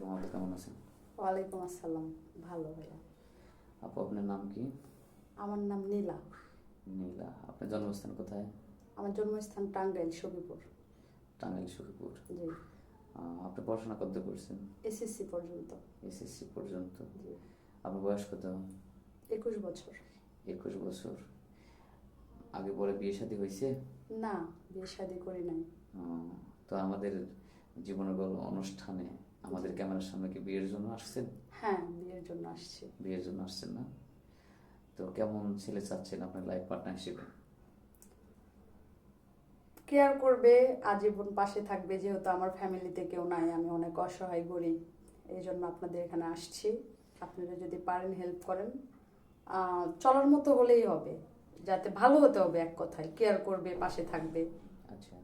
আপু কেমন আছেন? ওয়ালাইকুম আসসালাম। ভালো ভাইয়া। আপু আপনার নাম কি? আমার নাম নীলা। নীলা। আপনার জন্মস্থান কোথায়? আমার জন্মস্থান টাঙ্গাইল সখীপুর। টাঙ্গাইল সুখপুর। জি। আপনি পড়াশোনা করতে করছেন? এসএসসি পর্যন্ত। এসএসসি পর্যন্ত। জি। আপনার বয়স কত? 21 বছর। 21 বছর। আগে পরে বিয়ে শাদী হয়েছে? না, বিয়ে শাদী করি নাই। তো আমাদের জীবনের গল্প অনুষ্ঠানে আমাদের জি। ক্যামেরার সামনে কি বিয়ের জন্য আসছেন? হ্যাঁ, বিয়ের জন্য আসছি। বিয়ের জন্য আসছেন না? তো কেমন ছেলে চাচ্ছেন আপনার লাইফ পার্টনার হিসেবে? কেয়ার করবে, আজীবন পাশে থাকবে, যেহেতু আমার ফ্যামিলিতে কেউ নাই, আমি অনেক অসহায় গরিব। এই জন্য আপনাদের এখানে আসছি। আপনারা যদি পারেন হেল্প করেন। চলার মতো হলেই হবে, যাতে ভালো হতে হবে, এক কথায় কেয়ার করবে, পাশে থাকবে। আচ্ছা,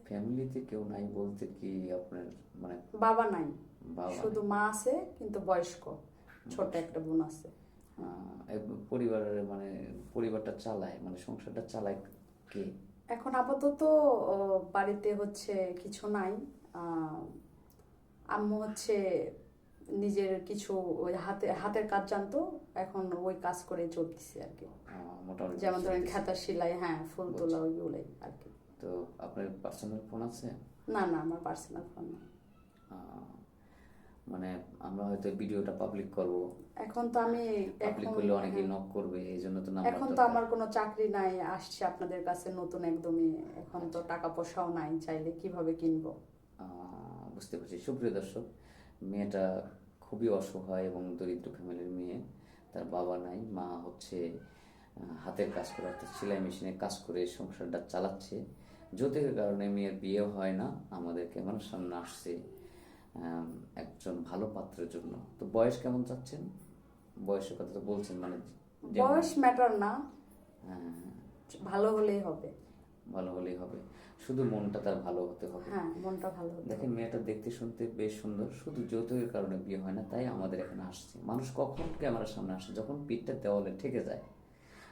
ফ্যামিলিতে কেউ নাই বলতে কি আপনার মানে? বাবা নাই, বাবা শুধু নেই? মা আছে, কিন্তু বয়স্ক। ছোট একটা বোন আছে। পরিবারের মানে পরিবারটা চালায় মানে সংসারটা চালায় কে? এখন আপাতত বাড়িতে হচ্ছে কিছু নাই। আহ, আম্মু হচ্ছে নিজের কিছু ওই হাতের কাজ জানতো, এখন ওই কাজ করে চলতেছে আর কি। মোটামুটি যেমন ধরেন চলতেছে। খাতা সেলাই, হ্যাঁ, ফুল বুঝছি। তোলা, ওইগুলোই আর কি। তো আপনার পার্সোনাল ফোন আছে? না না, আমার পার্সোনাল ফোন না। আহ, মানে আমরা হয়তো ভিডিওটা পাবলিক করব। এখন তো আমি পাবলিক এখন করলে অনেকেই হ্যাঁ, নক করবে, এই জন্য তো নাম্বার এখন তো দরকার। আমার কোনো চাকরি নাই, আসছে আপনাদের কাছে নতুন একদমই। এখন তো আচ্ছা। টাকা পয়সাও নাই, চাইলে কিভাবে কিনবো। বুঝতে পারছি। সুপ্রিয় দর্শক, মেয়েটা খুবই অসহায় এবং দরিদ্র ফ্যামিলির মেয়ে। তার বাবা নাই, মা হচ্ছে হাতের কাজ করে অর্থাৎ সেলাই মেশিনে কাজ করে সংসারটা চালাচ্ছে। যৌতুকের কারণে মেয়ের বিয়ে হয় না। আমাদের ক্যামেরার সামনে আসছে একজন ভালো পাত্রের জন্য। তো বয়স কেমন চাচ্ছেন? বয়সের কথা তো বলছেন মানে যেমন। বয়স ম্যাটার না, হ্যাঁ, ভালো হলেই হবে। ভালো হলেই হবে। শুধু মনটা তার ভালো হতে হবে। হ্যাঁ, মনটা ভালো হতে দেখেন হবে। মেয়েটা দেখতে শুনতে বেশ সুন্দর, শুধু যৌতুকের কারণে বিয়ে হয় না, তাই আমাদের এখানে আসছে। মানুষ কখন ক্যামেরার সামনে আসে? যখন পিঠটা দেওয়ালে ঠেকে যায়।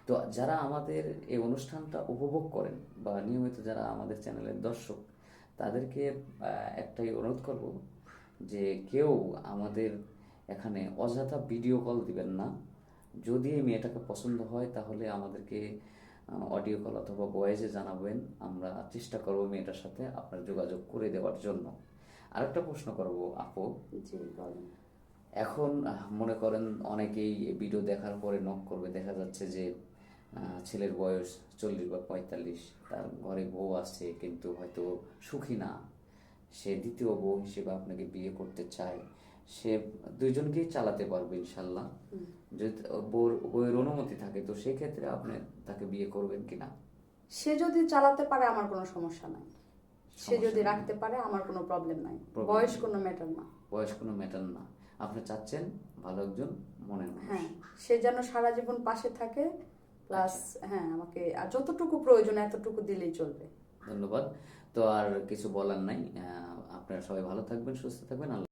তো যারা আমাদের এই অনুষ্ঠানটা উপভোগ করেন বা নিয়মিত যারা আমাদের চ্যানেলের দর্শক, তাদেরকে একটাই অনুরোধ করব যে কেউ আমাদের এখানে অযথা ভিডিও কল দিবেন না। যদি এই মেয়েটাকে পছন্দ হয় তাহলে আমাদেরকে অডিও কল অথবা ভয়েসে জানাবেন। আমরা চেষ্টা করব মেয়েটার সাথে আপনার যোগাযোগ করে দেওয়ার জন্য। আরেকটা প্রশ্ন করব আপু। জি, বলেন। এখন মনে করেন অনেকেই ভিডিও দেখার পরে নক করবে, দেখা যাচ্ছে যে ছেলের বয়স 40 বা 45, তার ঘরে বউ আছে কিন্তু হয়তো সুখী না, সে দ্বিতীয় বউ হিসেবে আপনাকে বিয়ে করতে চায়। সে দুইজনকেই চালাতে পারবে ইনশাল্লাহ, যদি বউয়ের অনুমতি থাকে। তো সেই ক্ষেত্রে আপনি তাকে বিয়ে করবেন কিনা? সে যদি চালাতে পারে আমার কোনো সমস্যা নাই। সে সমস্যা যদি নেই না? রাখতে পারে আমার কোনো প্রবলেম নাই। প্রবলেম বয়স নেই। কোনো ম্যাটার না। বয়স কোনো ম্যাটার না। আপনি চাচ্ছেন ভালো একজন মনের মানুষ। হ্যাঁ, সে যেন সারা জীবন পাশে থাকে, প্লাস আচ্ছা, হ্যাঁ, আমাকে আর যতটুকু প্রয়োজন এতটুকু দিলেই চলবে। ধন্যবাদ। তো আর কিছু বলার নাই। আপনারা সবাই ভালো থাকবেন, সুস্থ থাকবেন। আল্লাহ